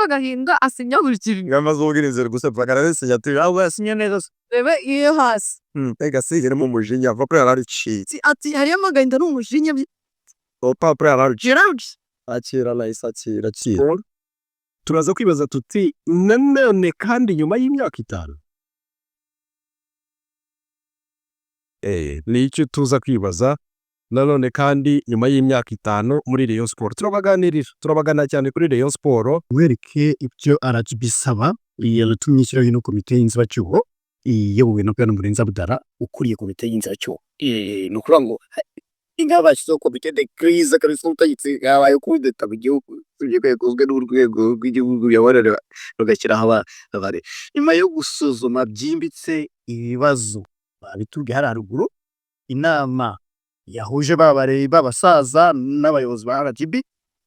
agahinda asinya buri kintu ngamaze ubwiriza gusa bagaragaza yatura abo yasinye neza rebe iyo hasi ega sigiremo umujinya va kuri araricitse ati hariyo agahinda n'umujinya urupapuro araricitse Gerard akira nahise akira turaza kwibaza tuti nanone kandi nyuma y'imyaka 5 nicyo tuza kwibaza nanone kandi nyuma y'imyaka 5 muri Rayonsports turabagana cyane kuri Rayonsports wereke ibyo arabisaba yatumye ishyiraho ino komite y'inzibacyuho iyobowe na Bwana Murenzi Abdara ukuriye komite y'inzibacyuho no kuvuga ngo ingabashyizeho komite de crise kabisa utagitse yabaye kudeta mu gihugu yakozwe n'Urwego rw'Igihugu rw'imiyoborere rugashyiraho abari nyuma yo gusuzuma byimbitse ibibazo babitubwiye hari haruguru inama yahuje babasaza n'abayobozi ba RGB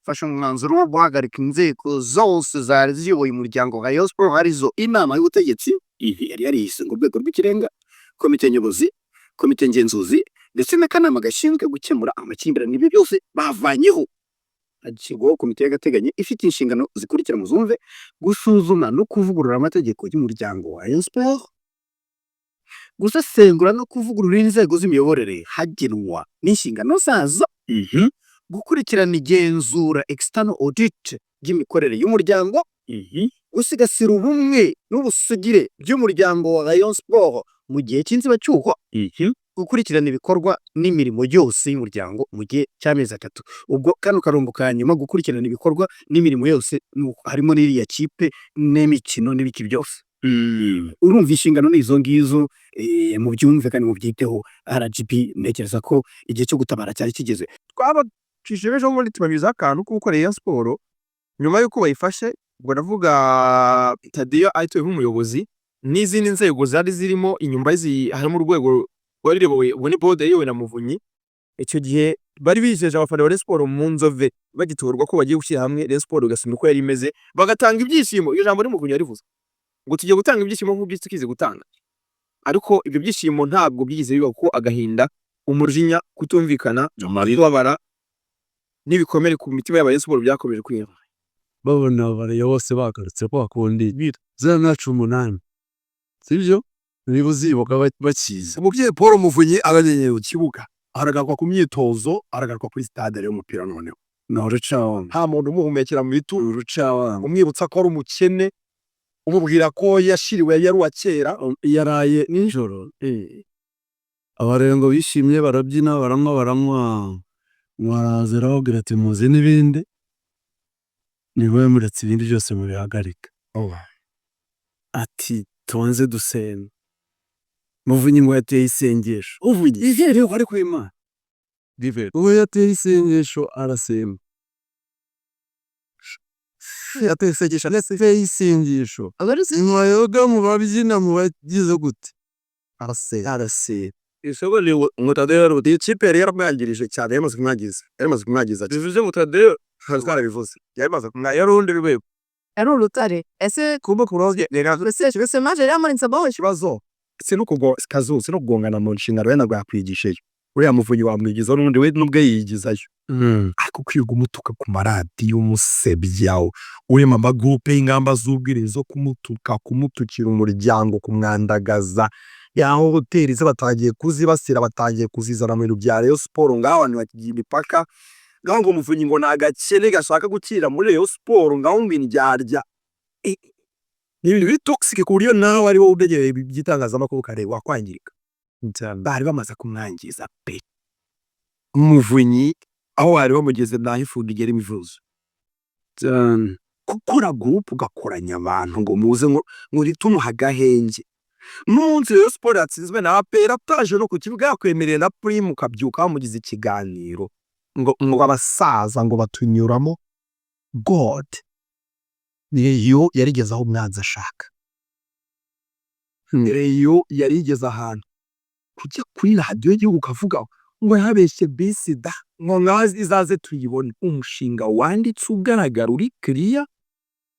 fasha umwanzuro wo guhagarika inzego zose zari ziyoboye umuryango wa Rayonsports arizo inama y'ubutegetsi yari yarihise ngo Urwego rw'ikirenga, komite nyobozi, komite ngenzuzi ndetse n'akanama gashinzwe gukemura amakimbirane ibi byose bavanyeho hashyirwaho komite y'agateganyo ifite inshingano zikurikira mu zumve gusuzuma no kuvugurura amategeko y'umuryango wa Rayonsports, gusesengura no kuvugurura inzego z'imiyoborere hagenwa n'inshingano zazo, gukurikirana igenzura external audit ry'imikorere y'umuryango, gusigasira ubumwe n'ubusugire by'umuryango wa Rayonsports mu gihe cy'inzibacyuho, gukurikirana ibikorwa n'imirimo yose y'umuryango mu gihe cy'amezi 3 ubwo kano karumbu ka nyuma gukurikirana ibikorwa n'imirimo yose harimo n'iriya kipe n'imikino n'ibiki byose urumva inshingano n'izo ngizo mu byumve kandi mu byiteho RGB ntekereza ko igihe cyo gutabara cyari kigeze twabacishije ejo muri tubabiza akantu kuko Rayonsports nyuma yuko bayifashe ubwo navuga Tadiyo ayitoye nk'umuyobozi n'izindi nzego zari zirimo inyumba harimo urwego warirebewe ubwo ni board yewe na Muvunyi icyo gihe bari bijeje abafana ba Rayonsports mu nzove bagitorwa ko bagiye gushyira hamwe Rayonsports gasima uko yari imeze bagatanga ibyishimo iyo jambo ni Muvunyi yarivuze ngo tujye gutanga ibyishimo nk'ubyo tukize gutanga ariko ibyo byishimo ntabwo byigize biba ko agahinda umujinya kutumvikana babara n'ibikomere ku mitima y'aba Rayonsports byakomeje kwiyama babona abari Yose bagarutse ko bakundi za nacu 8 sibyo nibuzibuka bakiza umubyeyi Paul Muvunyi aganyenye ku kibuga aragaruka ku myitozo aragaruka kuri stade y'umupira noneho no rucawa nta muntu umuhumekera mu bitu rucawa umwibutsa ko ari umukene umubwira ko yashiriwe yari wa kera yaraye nijoro abarengo bishimye barabyina baranywa mwarazeraho grate muzi n'ibindi niwe muretse ibindi byose mu bihagarika ati tubanze dusenga Muvunyi ngo yateye isengesho uvuye ivere bari kwima divere uwo yateye isengesho arasemba yateye isengesho ndetse isengesho abarisi yoga mu babyina mu bagize gute arase ishobora ngo Tadeo ikipe yari yaramwangirije cyane yamaze kumwagiza bivuze ngo Tadeo twarabivuze yamaze kumwaya rundi rwego ari urutare ese kuba kuroze ese maje yamanitse abaho ikibazo sinuko kazuze no kugongana mu nshingano yana rwakwigisheyo uriya Muvunyi wamwigiza n'undi we nubwo yigizayo ariko kwiga umutuka ku maradiyo umusebyawo urema amagroupe y'ingamba z'ubwirizo kumutukira umuryango kumwandagaza yaho hoteli ze batagiye kuzibasira batagiye kuzizana mu bintu bya Rayonsports ngaho abantu bakigiye imipaka ngaho ngo Muvunyi ngo nagakene gashaka gukira muri Rayonsports ngaho mbini ryarya n'ibintu biri toxic ku buryo nawe ari wowe udegeye igitangazamakuru kare wakwangirika bari bamaze kumwangiza pe Muvunyi aho ari bamugeze nahifundi igera imivuzo gukora group ugakoranya abantu ngo muze ngo ritumuha agahenge n'umunsi Rayonsports yatsinzwe na APR ataje no ku kibuga yakwemereye na Prime ukabyuka bamugize ikiganiro ngo abasaza ngo batunyuramo God niyo yarigeze aho umwanzi ashaka niyo yarigeze ahantu kujya kuri radiyo y'igihugu ukavuga ngo yabeshye bisida ngo ngazi izaze tuyibone umushinga wanditse ugaragara uri clear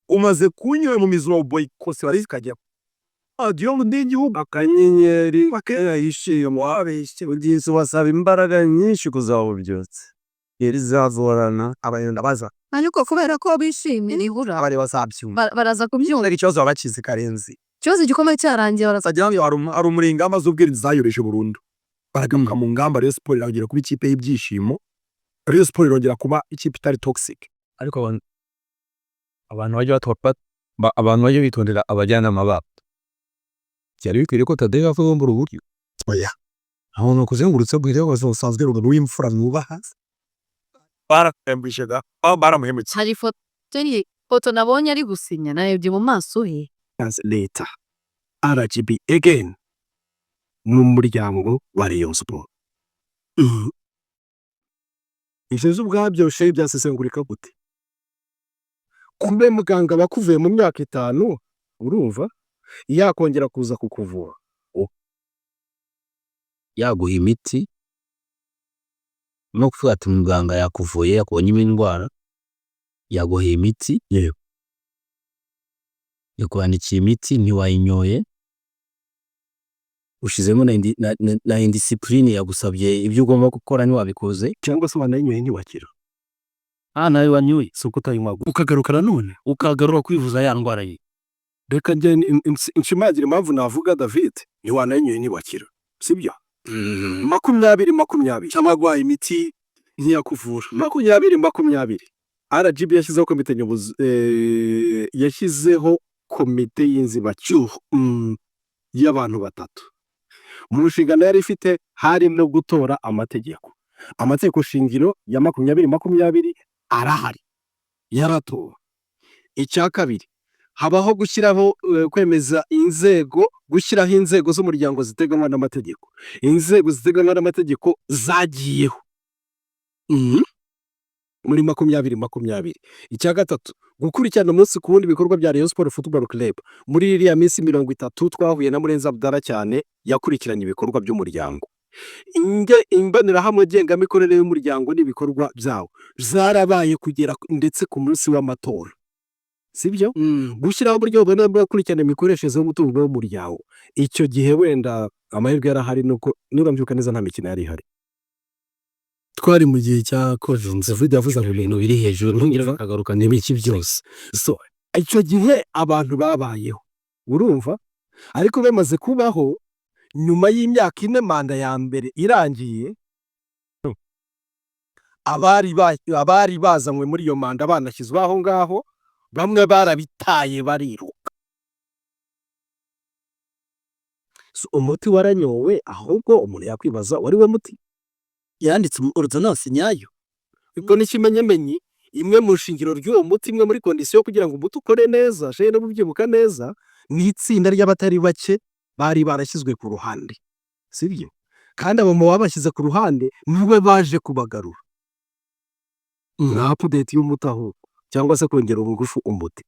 umaze kunyura mu mizoro boycott wari kajya radiyo y'igihugu akanyenyeri bakayishiye mu abeshye ugize wasaba imbaraga nyinshi kuzabubyotse yari zavurana abayenda baza ariko kubera ko bishimye nibura abari bazabyumva baraza kubyumva ikibazo babakize karenzi ikibazo gikomeye cyarangiye baraza sajya hari umuringa amaze ubwiriza zayoreje burundu baragamuka mu ngamba Rayon Sports iragera kuba ikipe y'ibyishimo Rayon Sports irongera kuba ikipe itari toxic ariko abantu bajya batwapa abantu bajya bitondera abajyanama babo cyari bikwiriye ko Tadei avuga mu ruburyo oya aho no kuzengurutse bwire ko usanzwe rugo w'imfura nubaha barakambishaga baramuhemutse hari foto nabonye ari gusinya narebye mu maso he as later RGB again n'umuryango wa Rayon Sports isheje ubwabyo she byasesengurika gute kumbe muganga bakuvuye mu myaka 5 urumva yakongera kuza kukuvura yaguha imiti no kufata muganga yakuvuye yakubonye indwara yaguha imiti yego yakwandikiye imiti ntiwayinyoye ushizemo na indiscipline yagusabye ibyo ugomba gukora ntiwabikoze cyangwa se wanayinyoye ntiwakira nawe wanyoye suko utayinywa ukagaruka nanone ukagarura kwivuza ya ndwara ye reka nje inshimagira impamvu navuga David ntiwanayinyoye ntiwakira sibyo 20 cyamagwa imiti ntiyakuvura 20 RGB yashyizeho komite nyobozi yashyizeho komite y'inzibacyuho y'abantu batatu mu nshingano yari ifite hari no gutora amategeko shingiro ya 2020 arahari yaratowe icya kabiri habaho gushyiraho kwemeza gushyiraho inzego z'umuryango ziteganywa n'amategeko inzego ziteganywa n'amategeko zagiyeho muri 2020 icya gatatu gukurikirana umunsi ku wundi ibikorwa bya Rayon Sports Football Club muri iriya minsi 30 twahuye na Murenzi Abdara cyane yakurikiranye ibikorwa by'umuryango imbonerahamwe ngengamikorere y'umuryango n'ibikorwa byawo zarabaye kugera ndetse ku munsi w'amatora sibyo gushyiraho uburyo bwo gukurikirana imikoreshereze y'umutungo w'umuryango icyo gihe wenda amahirwe yarahari nuko nirambyuka neza nta mikino yari ihari twari mu gihe cya COVID yavuze ngo ibintu biri hejuru ngira kagaruka n'ibiki byose so icyo gihe abantu babayeho urumva ariko bamaze kubaho nyuma y'imyaka 4 manda ya mbere irangiye abari bazanywe muri iyo manda banashyizwe aho ngaho bamwe barabitaye bariruka so umuti waranyowe ahubwo umuntu yakwibaza wari we muti yanditse ordonnance nyayo ubwo n'ikimenyemenyi imwe mu shingiro ry'uwo muti imwe muri condition kugira ngo umuti ukore neza je no bubyibuka neza ni itsinda ry'abatari bake bari barashyizwe ku ruhande sibyo kandi abo mu babashyize ku ruhande niwe baje kubagarura na update y'umutaho cyangwa se kongera ubugufu umuti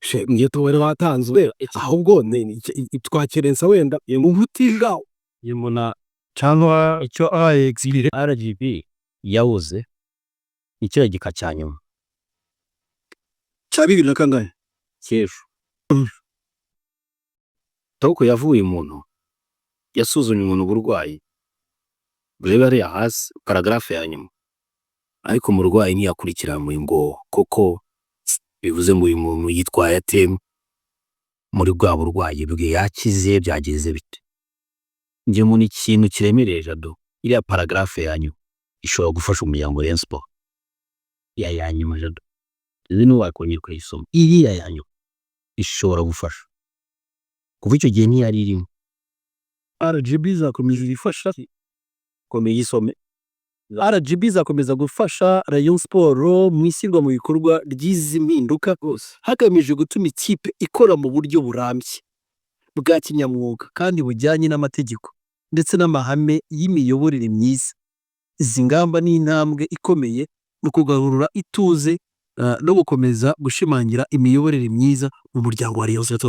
she ngiye towere watanzwe ahubwo twakerensa wenda umuti ngaho yimuna cyangwa icyo exilire RGB yawoze icyo gika cyanyuma cya 2000 kangahe cyesho toko yavuye umuntu yasuzumye umuntu burwayi bureba ari hasi paragraphe ya nyuma ariko umurwayi ntiyakurikiranwe ngo koko bivuze ngo uyu muntu yitwaye atema muri bwa burwayi bwe yakize byageze bite nje mu ikintu kiremereye jado iriya paragraphe ya nyuma ishobora gufasha umuryango wa Rayonsports ya nyuma jado izi ni wakongera kuyisoma iriya ya nyuma ishobora gufasha kuva icyo gihe ntiyari irimo RGB zakomeza ifasha komeye isome RGB zakomeza gufasha Rayonsports mu ishyirwa mu bikorwa ry'izi mpinduka hagamije gutuma ikipe ikora mu buryo burambye bwa kinyamwuga kandi bujyanye n'amategeko ndetse n'amahame y'imiyoborere myiza izi ngamba n'intambwe ikomeye mu kugarura ituze no gukomeza gushimangira imiyoborere myiza mu muryango wa Rayon Sports.